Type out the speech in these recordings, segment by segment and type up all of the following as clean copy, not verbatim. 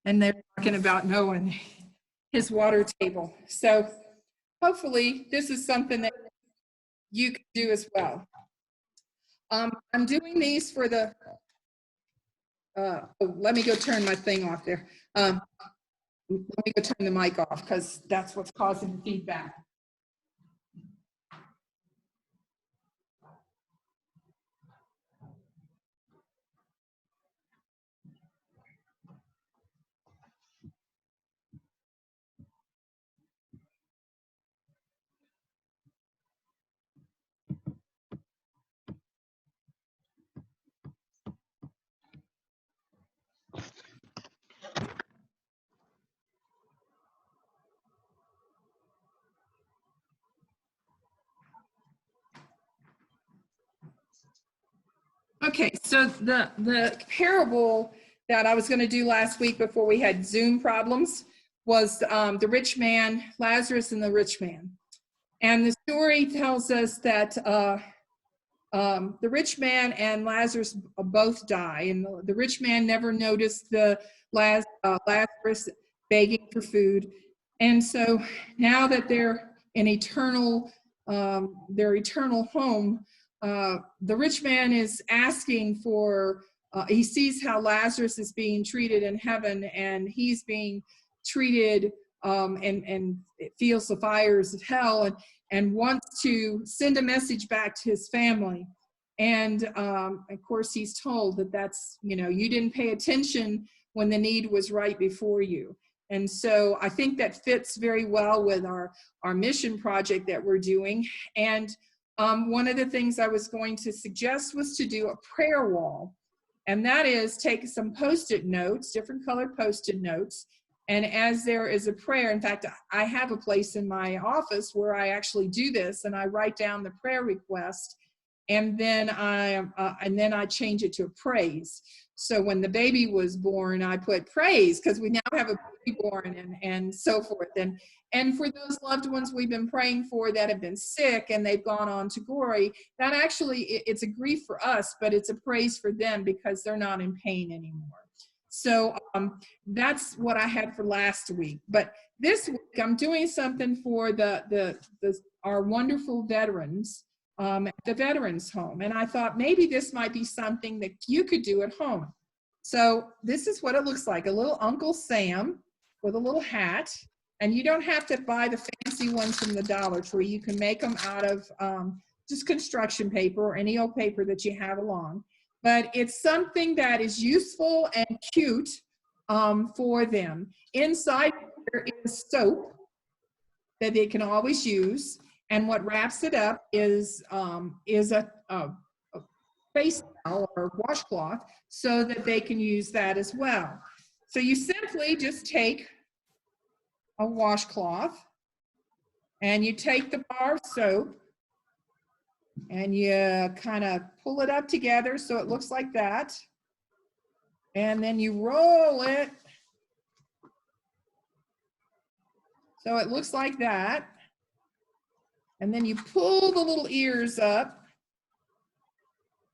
and they're talking about knowing his water table. So hopefully this is something that you can do as well. I'm doing these for the, let me go turn my thing off there. Let me go turn the mic off because that's what's causing the feedback. Okay, so the parable that I was going to do last week before we had Zoom problems was the rich man, Lazarus and the rich man. And the story tells us that the rich man and Lazarus both die, and the rich man never noticed the Lazarus begging for food. And so now that they're in their eternal home, the rich man is asking for, he sees how Lazarus is being treated in heaven, and he's being treated and feels the fires of hell, and wants to send a message back to his family. And of course, he's told that that's, you didn't pay attention when the need was right before you. And so I think that fits very well with our mission project that we're doing. And one of the things I was going to suggest was to do a prayer wall. And that is take some Post-it notes, different colored Post-it notes. And as there is a prayer, in fact, I have a place in my office where I actually do this, and I write down the prayer request, and then I change it to a praise. So when the baby was born, I put praise because we now have a baby born, and so forth. And for those loved ones we've been praying for that have been sick and they've gone on to glory, that actually, it's a grief for us, but it's a praise for them because they're not in pain anymore. So that's what I had for last week. But this week I'm doing something for our wonderful veterans at the Veterans Home. And I thought maybe this might be something that you could do at home. So this is what it looks like, a little Uncle Sam with a little hat. And you don't have to buy the fancy ones from the Dollar Tree. You can make them out of just construction paper or any old paper that you have along. But it's something that is useful and cute for them. Inside there is soap that they can always use. And what wraps it up is a face towel or washcloth so that they can use that as well. So you simply just take a washcloth and you take the bar of soap and you kind of pull it up together so it looks like that. And then you roll it so it looks like that. And then you pull the little ears up.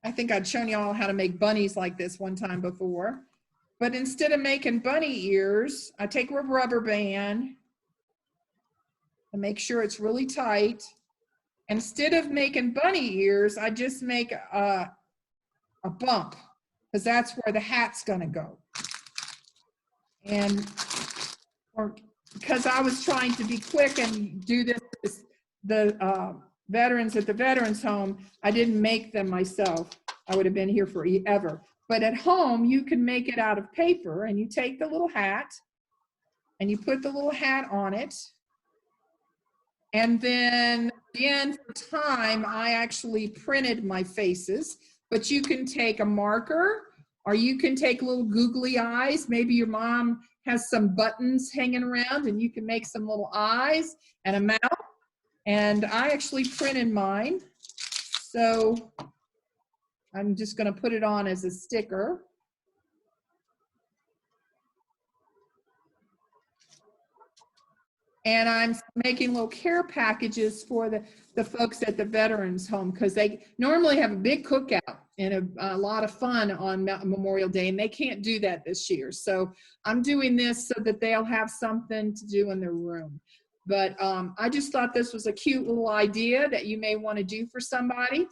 I think I'd shown you all how to make bunnies like this one time before. But instead of making bunny ears, I take a rubber band and make sure it's really tight. Instead of making bunny ears, I just make a bump, because that's where the hat's gonna go. And because I was trying to be quick and do this, the veterans at the Veterans Home, I didn't make them myself. I would have been here forever. But at home, you can make it out of paper, and you take the little hat and you put the little hat on it. And then again, for time, I actually printed my faces, but you can take a marker, or you can take little googly eyes. Maybe your mom has some buttons hanging around and you can make some little eyes and a mouth. And I actually printed mine. So I'm just going to put it on as a sticker. And I'm making little care packages for the folks at the Veterans Home, because they normally have a big cookout and a lot of fun on Memorial Day, and they can't do that this year. So I'm doing this so that they'll have something to do in their room. But I just thought this was a cute little idea that you may want to do for somebody.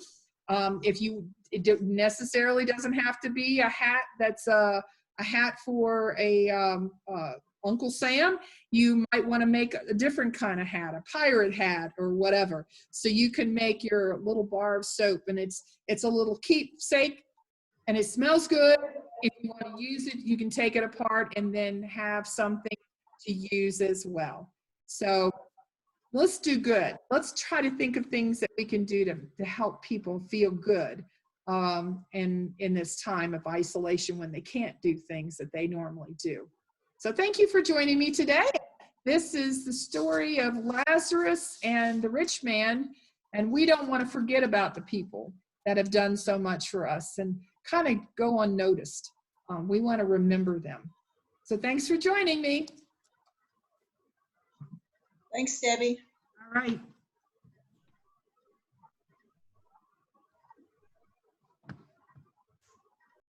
It necessarily doesn't have to be a hat that's a hat for a Uncle Sam. You might want to make a different kind of hat, a pirate hat or whatever. So you can make your little bar of soap, and it's a little keepsake, and it smells good. If you want to use it, you can take it apart and then have something to use as well. So let's do good. Let's try to think of things that we can do to help people feel good in this time of isolation when they can't do things that they normally do. So thank you for joining me today. This is the story of Lazarus and the rich man, and we don't want to forget about the people that have done so much for us and kind of go unnoticed. We want to remember them. So thanks for joining me. Thanks, Debbie. All right.